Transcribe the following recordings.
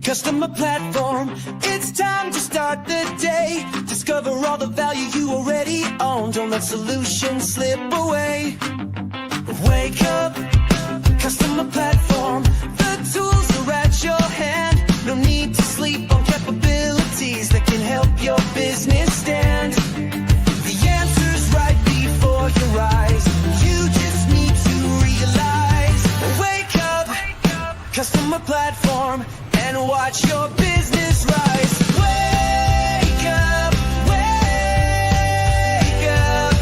Customer platform, it's time to start the day. Discover all the value you already own. Don't let solutions slip away. Wake up, customer platform. The tools are at your hand. No need to sleep on capabilities that can help your business stand. The answer's right before your eyes. You just need to realize. Wake up, customer platform, and watch your business rise. Wake up, wake up.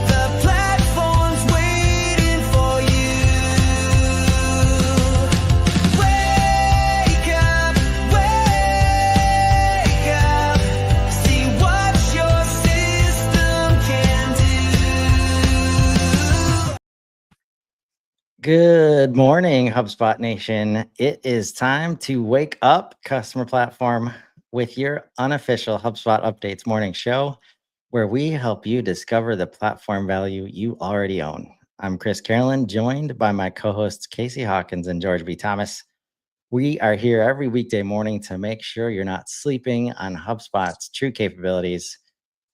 The platform's waiting for you. Wake up, wake up. See what your system can do. Good morning, HubSpot Nation. It is time to wake up, customer platform, with your unofficial HubSpot Updates morning show, where we help you discover the platform value you already own. I'm Chris Carolan, joined by my co-hosts Casey Hawkins and George B. Thomas. We are here every weekday morning to make sure you're not sleeping on HubSpot's true capabilities.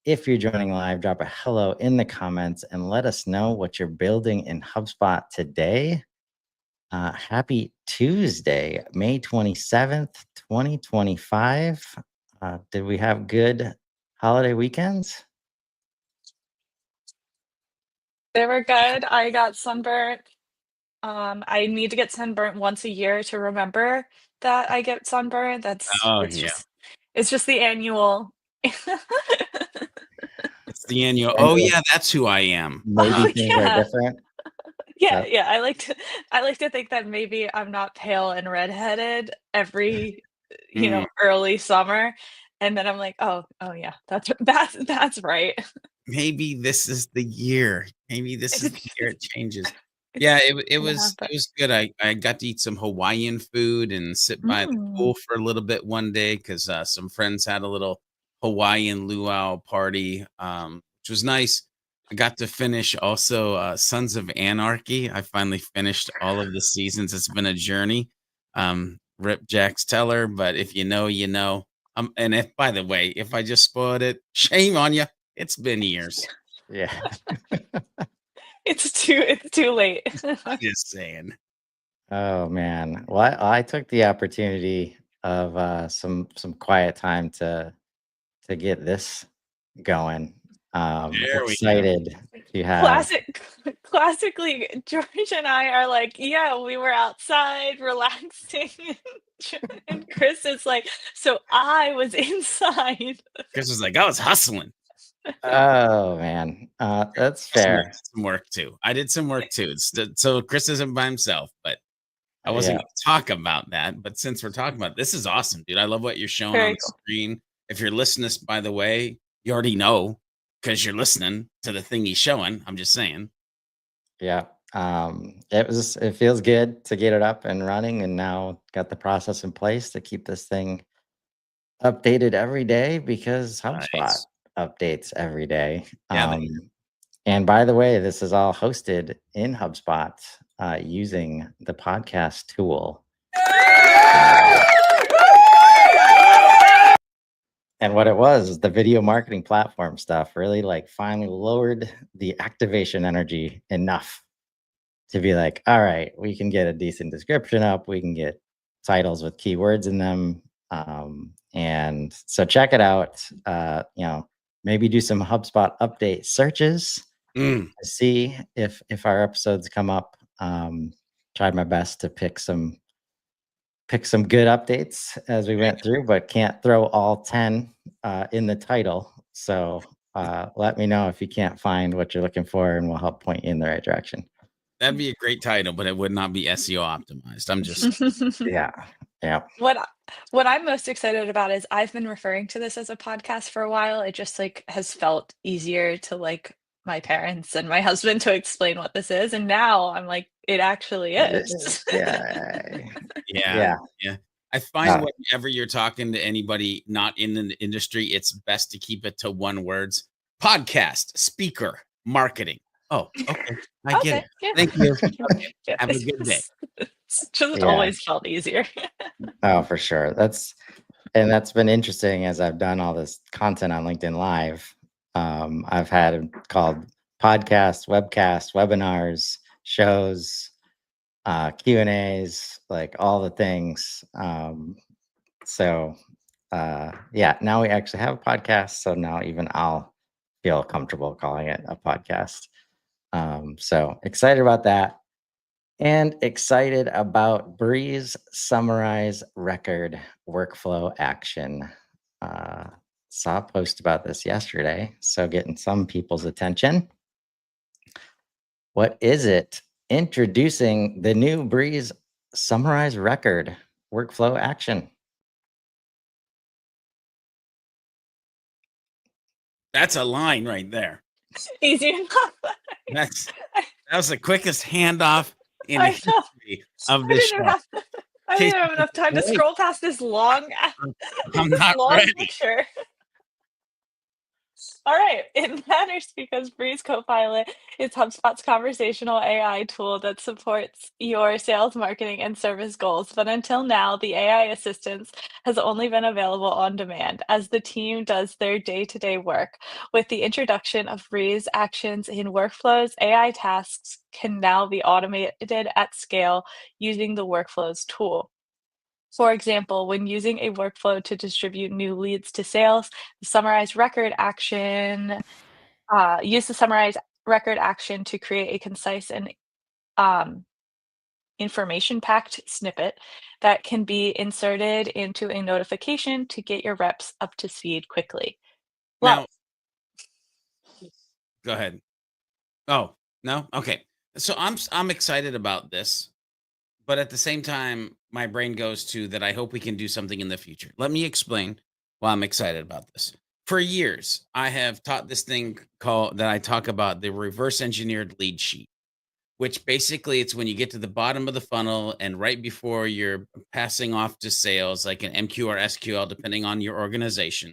If you're joining live, drop a hello in the comments and let us know what you're building in HubSpot today. Happy Tuesday, May 27th, 2025. Did we have good holiday weekends? They were good. I got sunburnt. I need to get sunburnt once a year to remember that I get sunburnt. It's just the annual. It's the annual. Oh yeah, that's who I am. Maybe things are yeah. different. Yeah. I like to think that maybe I'm not pale and redheaded every, early summer, and then I'm like, oh yeah, that's right. Maybe this is the year. Maybe this is the year it changes. Yeah, it was good. I got to eat some Hawaiian food and sit by the pool for a little bit one day because some friends had a little Hawaiian luau party, which was nice. I got to finish also Sons of Anarchy. I finally finished all of the seasons. It's been a journey. Rip Jax Teller, but if you know, you know. And if, by the way, if I just spoiled it, shame on you. It's been years. Yeah. It's too late. I'm just saying. Oh man. Well, I took the opportunity of some quiet time to get this going. Excited to have Classically, George and I are like, yeah, we were outside relaxing, and Chris is like, so I was inside. Chris was like, I was hustling. Oh man, that's fair. I did some work too. So Chris isn't by himself, but I wasn't going to talk about that. But since we're talking about this, is awesome, dude. I love what you're showing on the screen. If you're listening, by the way, you already know because you're listening to the thing he's showing. I'm just saying. Yeah. It feels good to get it up and running, and now got the process in place to keep this thing updated every day because HubSpot updates every day. And by the way, this is all hosted in HubSpot using the podcast tool. And what it was the video marketing platform stuff really finally lowered the activation energy enough to be like, all right, we can get a decent description up. We can get titles with keywords in them. And so check it out. Maybe do some HubSpot update searches to see if our episodes come up. Tried my best to pick some good updates as we went through, but can't throw all 10 in the title. So let me know if you can't find what you're looking for, and we'll help point you in the right direction. That'd be a great title, but it would not be SEO optimized. I'm just yeah. What I'm most excited about is I've been referring to this as a podcast for a while. It just has felt easier to my parents and my husband to explain what this is, and now I'm like, it actually is. Yeah. Yeah. Yeah. Yeah. I find whenever you're talking to anybody not in the industry, it's best to keep it to one words. Podcast, speaker, marketing. Oh, okay. I get Okay, it. yeah. Thank you. Okay. Yeah, Have a good day. it's just Yeah. always felt easier. Oh, for sure. That's been interesting as I've done all this content on LinkedIn Live. I've had called podcasts, webcasts, webinars, shows, Q&As, like all the things. So yeah, now we actually have a podcast. So now even I'll feel comfortable calling it a podcast. So excited about that. And excited about Breeze Summarize Record Workflow Action. Saw a post about this yesterday, so getting some people's attention. What is it? Introducing the new Breeze Summarize Record Workflow Action. That's a line right there. Easy enough. That was the quickest handoff in the I know. history of I this didn't show. have I didn't have enough time to Wait. scroll past this long I'm not long ready. picture. All right. It matters because Breeze Copilot is HubSpot's conversational AI tool that supports your sales, marketing, and service goals. But until now, the AI assistance has only been available on demand as the team does their day-to-day work. With the introduction of Breeze actions in workflows, AI tasks can now be automated at scale using the Workflows tool. For example, when using a workflow to distribute new leads to sales, the summarize record action, use the summarize record action to create a concise and um, information-packed snippet that can be inserted into a notification to get your reps up to speed quickly. Love. Now, go ahead. Oh, no? Okay. So I'm excited about this, but at the same time, my brain goes to that I hope we can do something in the future. Let me explain why I'm excited about this. For years, I have taught this thing called that I talk about the reverse engineered lead sheet, which basically it's when you get to the bottom of the funnel and right before you're passing off to sales, like an MQ or SQL, depending on your organization.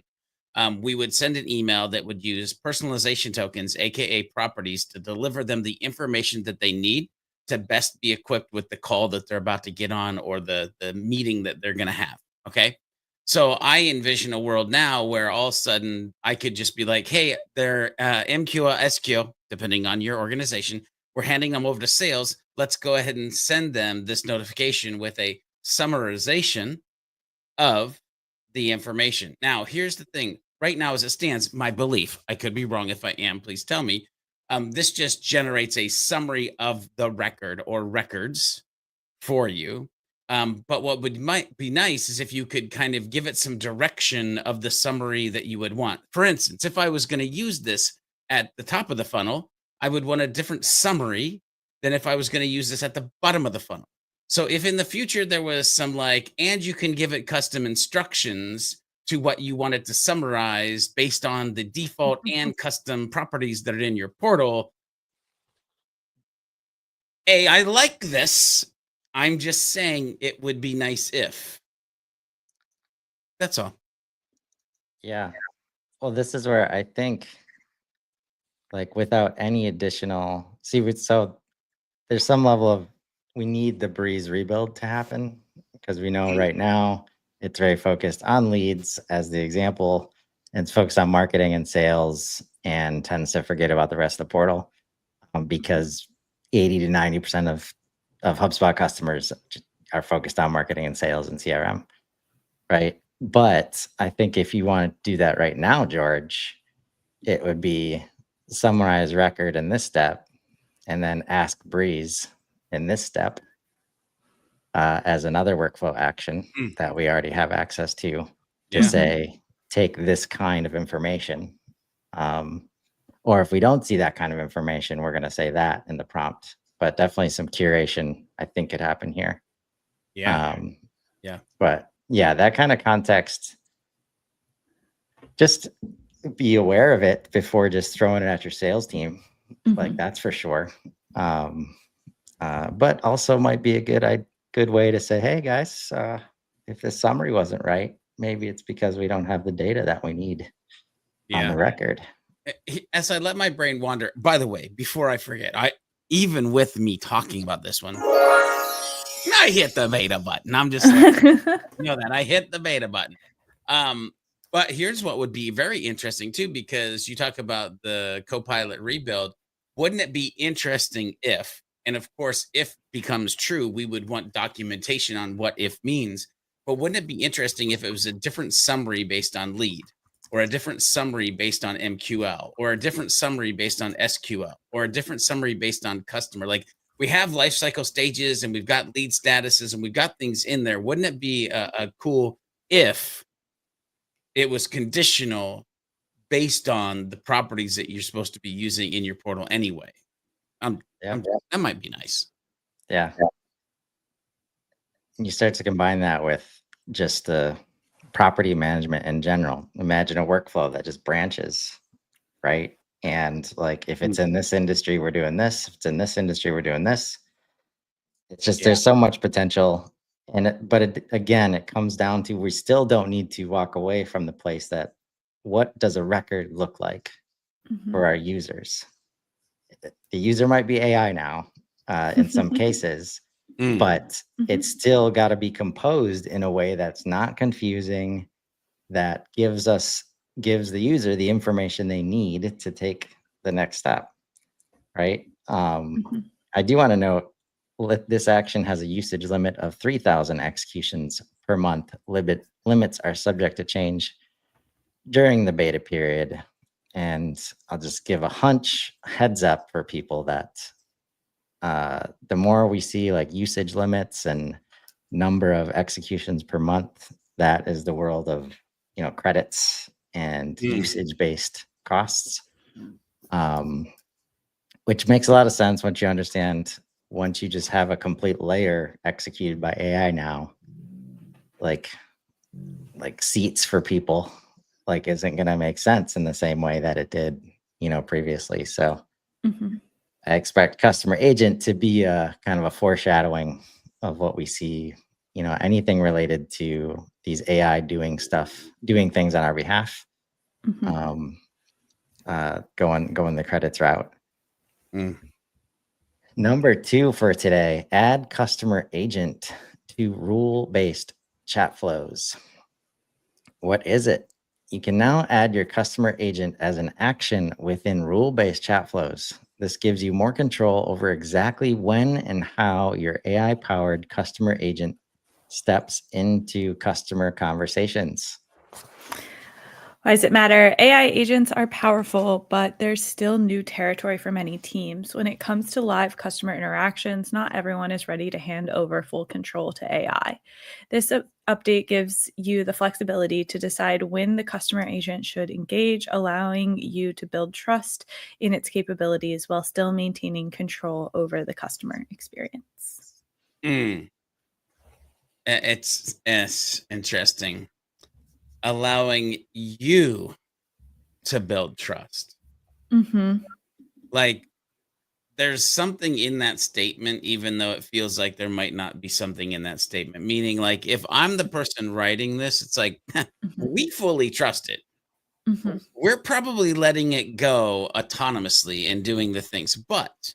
We would send an email that would use personalization tokens, aka properties, to deliver them the information that they need to best be equipped with the call that they're about to get on or the meeting that they're going to have. Okay. So I envision a world now where all of a sudden I could just be like, hey, they're MQ or SQ, depending on your organization. We're handing them over to sales. Let's go ahead and send them this notification with a summarization of the information. Now, here's the thing. Right now, as it stands, my belief, I could be wrong if I am, please tell me. This just generates a summary of the record or records for you. But what might be nice is if you could kind of give it some direction of the summary that you would want. For instance, if I was going to use this at the top of the funnel, I would want a different summary than if I was going to use this at the bottom of the funnel. So if in the future there was some like, and you can give it custom instructions to what you want it to summarize based on the default and custom properties that are in your portal. I like this. I'm just saying it would be nice if. That's all. Yeah. Well, this is where I think, like, without any additional, so there's some level of, we need the Breeze rebuild to happen because we know right now it's very focused on leads as the example, and it's focused on marketing and sales and tends to forget about the rest of the portal because 80 to 90% of HubSpot customers are focused on marketing and sales and CRM, right? But I think if you want to do that right now, George, it would be summarize record in this step and then ask Breeze in this step as another workflow action that we already have access to say, take this kind of information. Or if we don't see that kind of information, we're going to say that in the prompt. But definitely some curation, I think, could happen here. Yeah. But yeah, that kind of context, just be aware of it before just throwing it at your sales team. Like that's for sure. But also might be a good way to say, hey guys, if the summary wasn't right, maybe it's because we don't have the data that we need on the record. As I let my brain wander, by the way, before I forget, even with me talking about this one, I hit the beta button. I'm just like, that I hit the beta button. But here's what would be very interesting too, because you talk about the Copilot rebuild. Wouldn't it be interesting if, and of course, if becomes true, we would want documentation on what if means. But wouldn't it be interesting if it was a different summary based on lead, or a different summary based on MQL, or a different summary based on SQL, or a different summary based on customer? Like, we have life cycle stages and we've got lead statuses and we've got things in there. Wouldn't it be a cool if it was conditional based on the properties that you're supposed to be using in your portal anyway? That might be nice. Yeah. You start to combine that with just the property management in general. Imagine a workflow that just branches, right? And like, if it's in this industry, we're doing this. If it's in this industry, we're doing this. It's just, there's so much potential. Again, it comes down to, we still don't need to walk away from the place that, what does a record look like for our users? The user might be AI now, in some cases, but it's still got to be composed in a way that's not confusing, that gives the user the information they need to take the next step, right? I do want to note, this action has a usage limit of 3,000 executions per month. Limits are subject to change during the beta period. And I'll just give a heads up for people that the more we see like usage limits and number of executions per month, that is the world of, credits and usage-based costs, which makes a lot of sense once you understand, once you just have a complete layer executed by AI now, like seats for people, like isn't going to make sense in the same way that it did, previously. So I expect customer agent to be a kind of a foreshadowing of what we see, anything related to these AI doing things on our behalf, going the credits route. Number 2 for today, add customer agent to rule-based chat flows. What is it? You can now add your customer agent as an action within rule-based chat flows. This gives you more control over exactly when and how your AI-powered customer agent steps into customer conversations. Why does it matter? AI agents are powerful, but there's still new territory for many teams. When it comes to live customer interactions, not everyone is ready to hand over full control to AI. This update gives you the flexibility to decide when the customer agent should engage, allowing you to build trust in its capabilities while still maintaining control over the customer experience. It's interesting. Allowing you to build trust. Like, there's something in that statement, even though it feels like there might not be something in that statement. Meaning, like, if I'm the person writing this, it's like, we fully trust it. We're probably letting it go autonomously and doing the things. But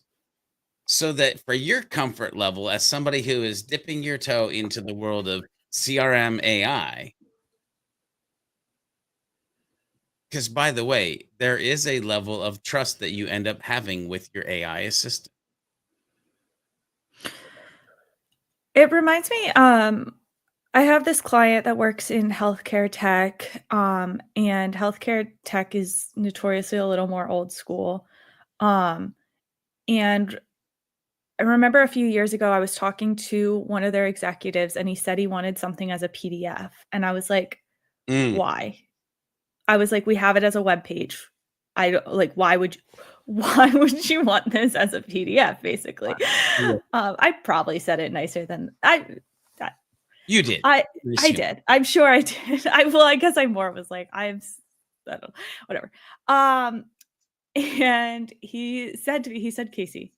so that for your comfort level, as somebody who is dipping your toe into the world of CRM AI, because, by the way, there is a level of trust that you end up having with your AI assistant. It reminds me, I have this client that works in healthcare tech, and healthcare tech is notoriously a little more old school. And I remember a few years ago, I was talking to one of their executives, and he said he wanted something as a PDF. And I was like, why? I was like, we have it as a web page. Why would you want this as a PDF, basically? I probably said it nicer than you did. I did. I'm sure I did. I guess I more was like, I'm whatever. And he said to me, Casey,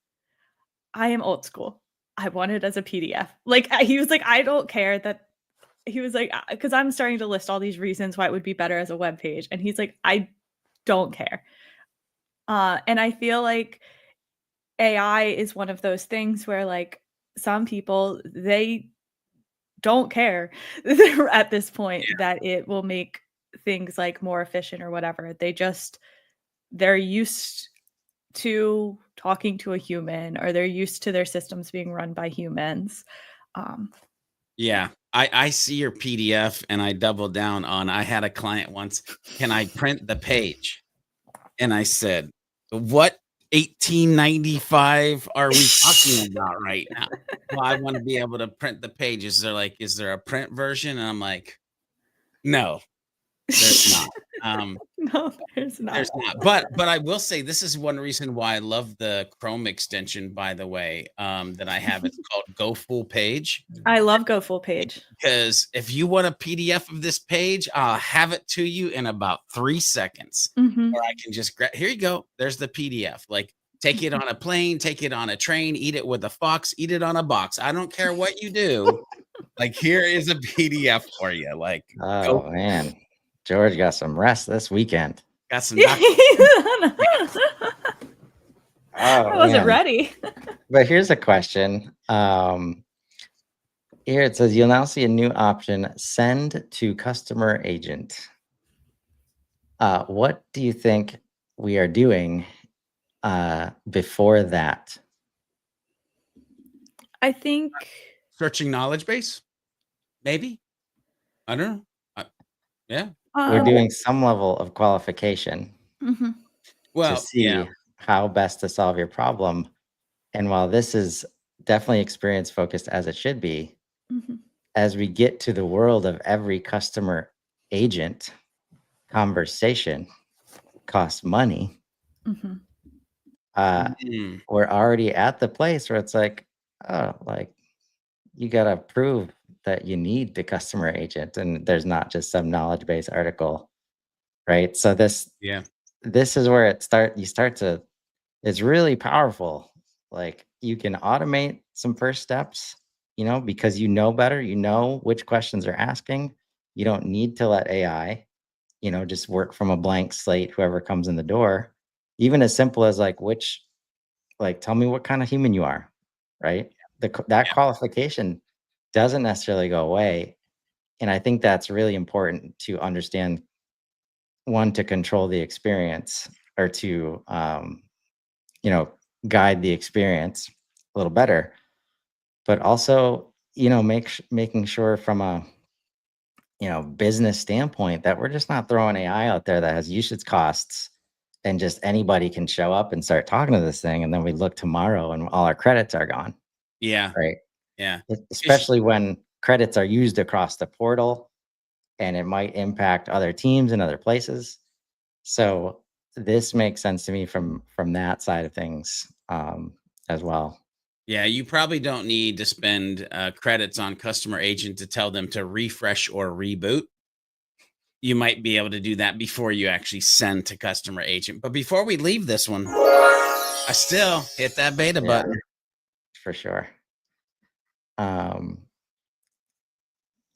I am old school. I want it as a PDF. Like he was like, I don't care that. He was like, because I'm starting to list all these reasons why it would be better as a web page, and he's like, I don't care. And I feel like AI is one of those things where like some people, they don't care at this point that it will make things like more efficient or whatever. They're used to talking to a human, or they're used to their systems being run by humans. Yeah, I see your PDF and I double down on, I had a client once, can I print the page? And I said, what 1895 are we talking about right now? Well, I want to be able to print the page. Is there a print version? And I'm like, no, there's not. No, there's not. There's not. But I will say this is one reason why I love the Chrome extension, by the way, that I have. It's called Go Full Page. I love Go Full Page. Because if you want a PDF of this page, I'll have it to you in about 3 seconds. Mhm. Or I can just grab, here you go. There's the PDF. Like, take it on a plane, take it on a train, eat it with a fox, eat it on a box. I don't care what you do. Like, here is a PDF for you. Like, Oh man, George got some rest this weekend. got some. I wasn't ready. But here's a question. Here it says you'll now see a new option: send to customer agent. What do you think we are doing before that? I think Searching knowledge base, maybe. I don't know. Yeah. We're doing some level of qualification Well, to see how best to solve your problem. And while this is definitely experience focused as it should be, as we get to the world of every customer agent, conversation costs money. We're already at the place where it's like, oh, like you got to prove that you need the customer agent, and there's not just some knowledge base article, right? So this is where it's really powerful. Like you can automate some first steps, because you know better, which questions are asking. You don't need to let AI, just work from a blank slate, whoever comes in the door. Even as simple as tell me what kind of human you are, right? That qualification doesn't necessarily go away. And I think that's really important to understand. One, to control the experience, or to, guide the experience a little better, but also, making sure from a, business standpoint that we're just not throwing AI out there that has usage costs and just anybody can show up and start talking to this thing. And then we look tomorrow and all our credits are gone. Yeah. Right. Yeah. Especially when credits are used across the portal and it might impact other teams in other places. So this makes sense to me from that side of things as well. Yeah, you probably don't need to spend credits on customer agent to tell them to refresh or reboot. You might be able to do that before you actually send to customer agent. But before we leave this one, I still hit that beta button. For sure.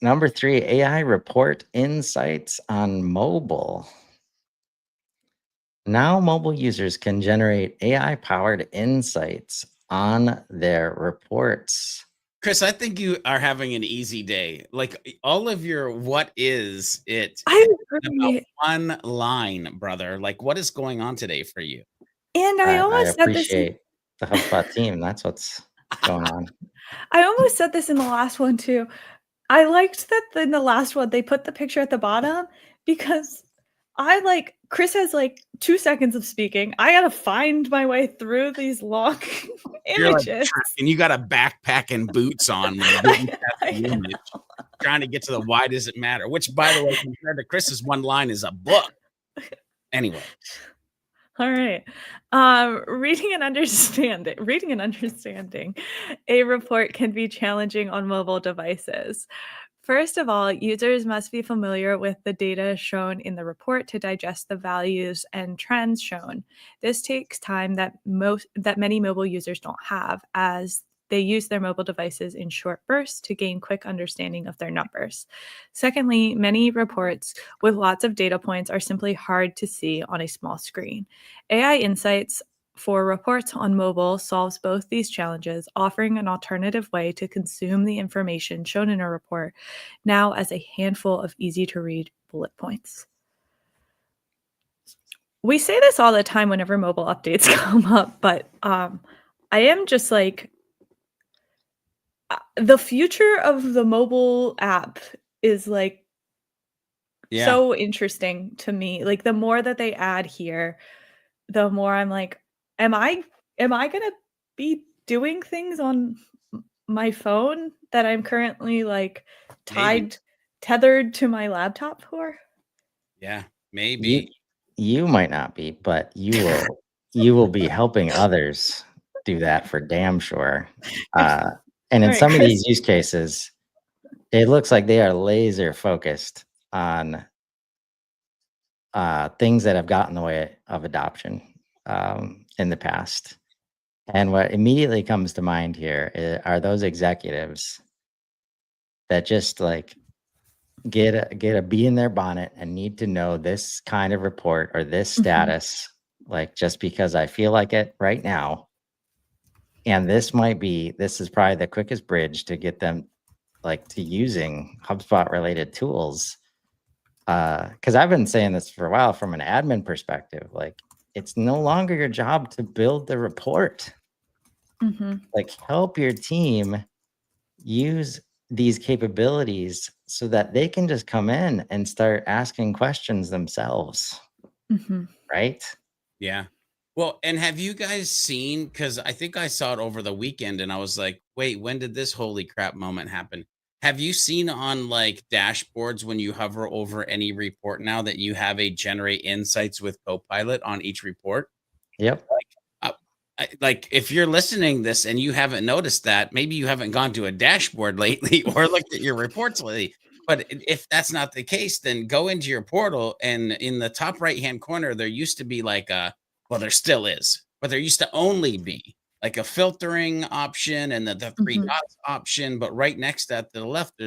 Number 3, AI report insights on mobile. Now mobile users can generate AI-powered insights on their reports. Chris, I think you are having an easy day. Like all of your what is it? About one line, brother. Like what is going on today for you? And I almost appreciate the HubSpot team. That's what's going on. I almost said this in the last one too. I liked that in the last one they put the picture at the bottom, because Chris has 2 seconds of speaking. I gotta find my way through these long images. And you got a backpack and boots on trying to get to the why does it matter? Which, by the way, compared to Chris's one line, is a book. Anyway. All right. Reading and understanding a report can be challenging on mobile devices. First of all, users must be familiar with the data shown in the report to digest the values and trends shown. This takes time that many mobile users don't have, as they use their mobile devices in short bursts to gain quick understanding of their numbers. Secondly, many reports with lots of data points are simply hard to see on a small screen. AI Insights for reports on mobile solves both these challenges, offering an alternative way to consume the information shown in a report, now as a handful of easy-to-read bullet points. We say this all the time whenever mobile updates come up, but I am just like, the future of the mobile app is like so interesting to me. Like, the more that they add here, the more I'm like, am I gonna be doing things on my phone that I'm currently like Maybe. tethered to my laptop for? Yeah, You maybe. you might not be, but you will be helping others do that for damn sure. And in All right, some of Chris. these use cases, it looks like they are laser focused on things that have gotten in the way of adoption in the past. And what immediately comes to mind here are those executives that just like get a bee in their bonnet and need to know this kind of report or this status, like just because I feel like it right now. And this is probably the quickest bridge to get them like to using HubSpot related tools. Because I've been saying this for a while from an admin perspective, like it's no longer your job to build the report. Like help your team use these capabilities so that they can just come in and start asking questions themselves. Right? Yeah. Well, and have you guys seen, because I think I saw it over the weekend and I was like, wait, when did this holy crap moment happen? Have you seen on like dashboards when you hover over any report now that you have a generate insights with Copilot on each report? Yep. Like if you're listening this and you haven't noticed that, maybe you haven't gone to a dashboard lately or looked at your reports lately. But if that's not the case, then go into your portal, and in the top right hand corner, there used to be like well, there still is, but there used to only be like a filtering option and the three dots option. But right next to that, to the left,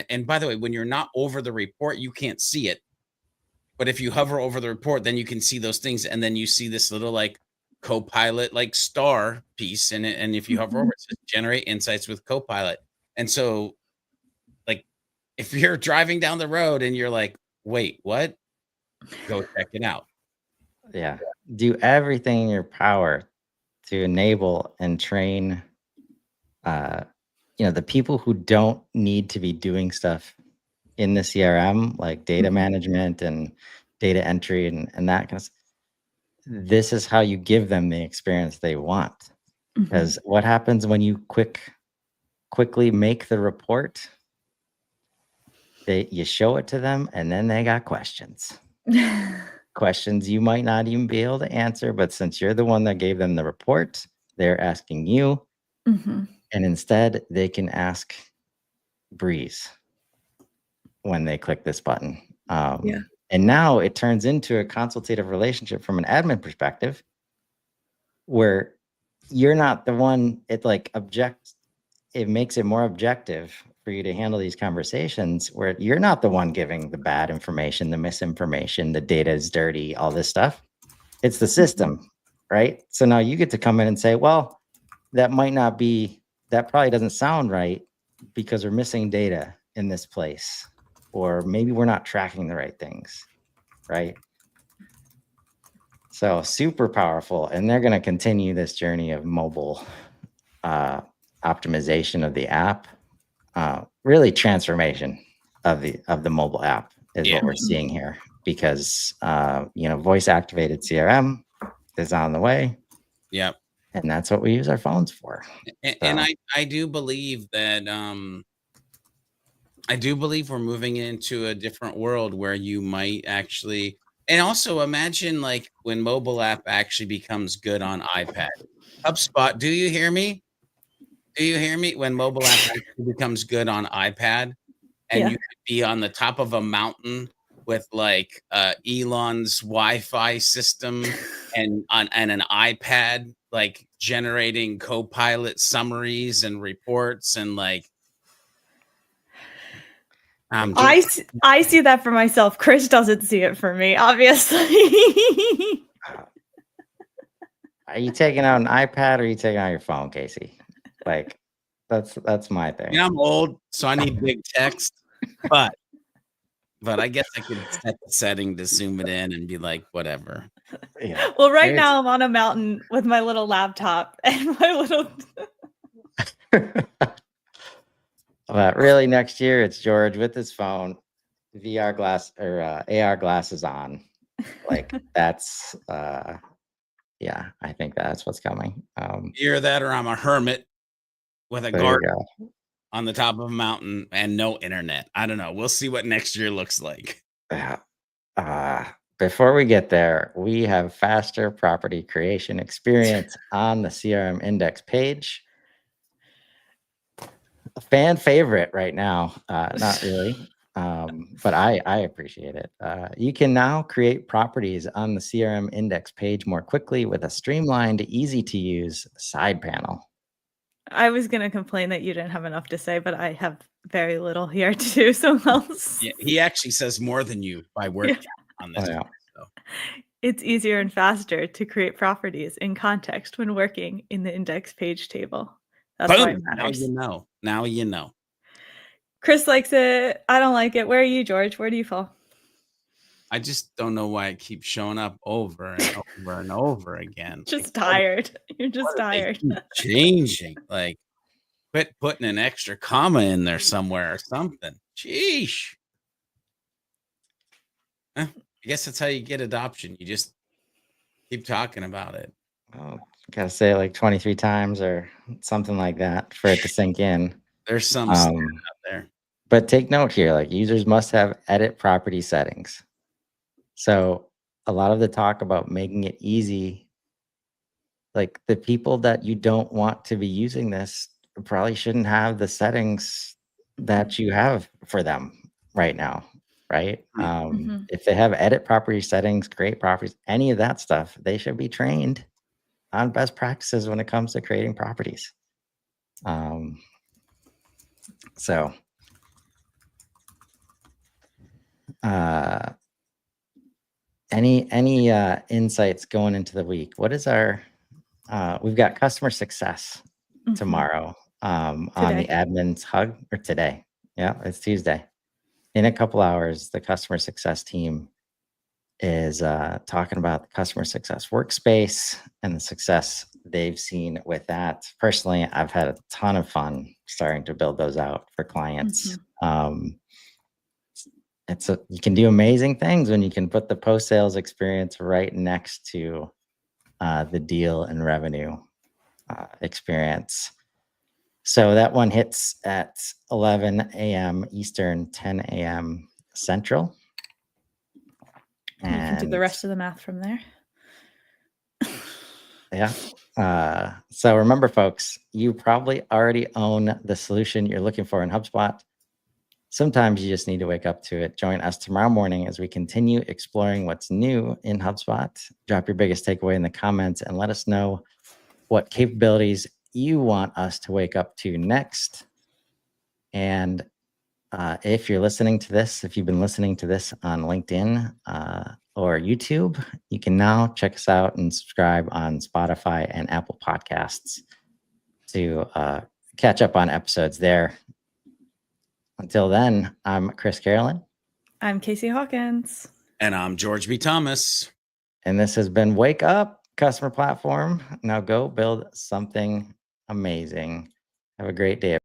and by the way, when you're not over the report, you can't see it. But if you hover over the report, then you can see those things, and then you see this little like Copilot like star piece in it. And if you hover over it, says generate insights with Copilot. And so, like, if you're driving down the road and you're like, wait, what? Go check it out. Yeah. Do everything in your power to enable and train the people who don't need to be doing stuff in the CRM, like data management and data entry and that kind of stuff. This is how you give them the experience they want. Because what happens when you quickly make the report? You show it to them and then they got questions. Questions you might not even be able to answer, but since you're the one that gave them the report, they're asking you. And instead they can ask Breeze when they click this button. And now it turns into a consultative relationship from an admin perspective where you're not the one. It makes it more objective for you to handle these conversations where you're not the one giving the bad information, the misinformation, the data is dirty, all this stuff. It's the system, right? So now you get to come in and say, well, that probably doesn't sound right because we're missing data in this place, or maybe we're not tracking the right things, right? So super powerful. And they're going to continue this journey of mobile optimization of the app. Really transformation of the mobile app is what we're seeing here, because voice activated CRM is on the way. Yep. And that's what we use our phones for. And I do believe that I do believe we're moving into a different world where you might actually, and also imagine like when mobile app actually becomes good on iPad. HubSpot, do you hear me? Do you hear me? When mobile app actually becomes good on iPad and you could be on the top of a mountain with like Elon's Wi-Fi system and an iPad, like generating Copilot summaries and reports and like. I see that for myself. Chris doesn't see it for me, obviously. Are you taking out an iPad or are you taking out your phone, Casey? Like, that's my thing. I'm old, so I need big text, but I guess I could set the setting to zoom it in and be like, whatever. Yeah. Well, right now I'm on a mountain with my little laptop and my little. But really, next year it's George with his phone, VR glass or AR glasses on. Like that's, yeah, I think that's what's coming. Either that or I'm a hermit with a garden on the top of a mountain and no internet. I don't know. We'll see what next year looks like. Before we get there, we have faster property creation experience on the CRM index page. A fan favorite right now. Not really, but I appreciate it. You can now create properties on the CRM index page more quickly with a streamlined, easy to use side panel. I was going to complain that you didn't have enough to say, but I have very little here to do. So else. Yeah, he actually says more than you by word on this. Yeah. So. It's easier and faster to create properties in context when working in the index page table. That's why it matters. Now you know. Chris likes it. I don't like it. Where are you, George? Where do you fall? I just don't know why it keeps showing up over and over and over again. Just tired. You're just tired. Changing. Like, quit putting an extra comma in there somewhere or something. Sheesh. I guess that's how you get adoption. You just keep talking about it. Oh, gotta say it like 23 times or something like that for it to sink in. There's some stuff out there. But take note here, like users must have edit property settings. So a lot of the talk about making it easy, like the people that you don't want to be using this probably shouldn't have the settings that you have for them right now, right? If they have edit property settings, create properties, any of that stuff, they should be trained on best practices when it comes to creating properties. Any insights going into the week? What is our we've got customer success tomorrow on the admin's hug, or today. Yeah, it's Tuesday. In a couple hours, the customer success team is talking about the customer success workspace and the success they've seen with that. Personally, I've had a ton of fun starting to build those out for clients. You can do amazing things when you can put the post-sales experience right next to the deal and revenue experience. So that one hits at 11 a.m. Eastern, 10 a.m. Central. And you can do the rest of the math from there. Yeah. So remember, folks, you probably already own the solution you're looking for in HubSpot. Sometimes you just need to wake up to it. Join us tomorrow morning as we continue exploring what's new in HubSpot. Drop your biggest takeaway in the comments and let us know what capabilities you want us to wake up to next. And if you're listening to this, if you've been listening to this on LinkedIn or YouTube, you can now check us out and subscribe on Spotify and Apple Podcasts to catch up on episodes there. Until then, I'm Chris Carolan. I'm Casey Hawkins. And I'm George B. Thomas. And this has been Wake Up Customer Platform. Now go build something amazing. Have a great day.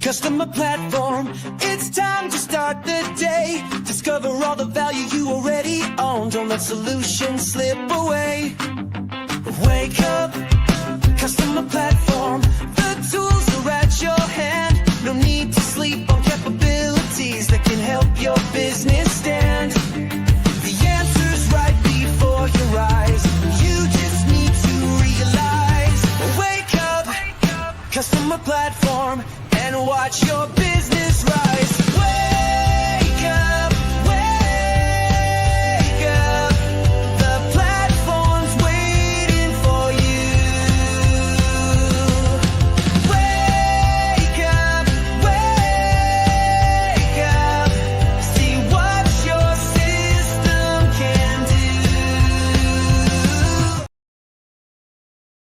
Customer platform, it's time to start the day. Discover all the value you already own. Don't let solutions slip away. Wake up, customer platform. The tools are at your hand. No need to sleep on capabilities that can help your business stand. The answer's right before your eyes. You just need to realize. Wake up, customer platform, and watch your business rise. Wake